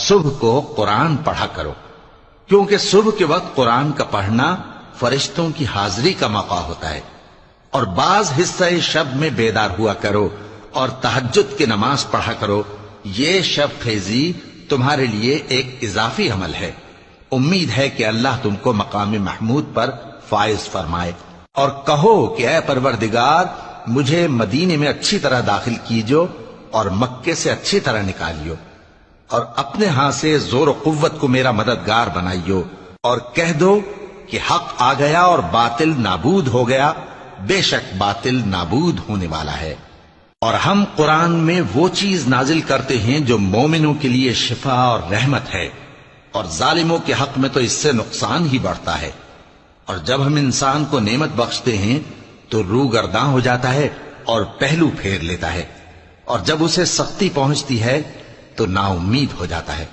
صبح کو قرآن پڑھا کرو، کیونکہ صبح کے وقت قرآن کا پڑھنا فرشتوں کی حاضری کا موقع ہوتا ہے۔ اور بعض حصہ شب میں بیدار ہوا کرو اور تہجد کی نماز پڑھا کرو، یہ شب خیزی تمہارے لیے ایک اضافی عمل ہے۔ امید ہے کہ اللہ تم کو مقام محمود پر فائز فرمائے۔ اور کہو کہ اے پروردگار، مجھے مدینے میں اچھی طرح داخل کیجو اور مکے سے اچھی طرح نکالیو، اور اپنے ہاں سے زور و قوت کو میرا مددگار بنائیو، اور کہہ دو کہ حق آ گیا اور باطل نابود ہو گیا، بے شک باطل نابود ہونے والا ہے۔ اور ہم قرآن میں وہ چیز نازل کرتے ہیں جو مومنوں کے لیے شفا اور رحمت ہے، اور ظالموں کے حق میں تو اس سے نقصان ہی بڑھتا ہے۔ اور جب ہم انسان کو نعمت بخشتے ہیں تو روگرداں ہو جاتا ہے اور پہلو پھیر لیتا ہے، اور جب اسے سختی پہنچتی ہے تو نا امید ہو جاتا ہے۔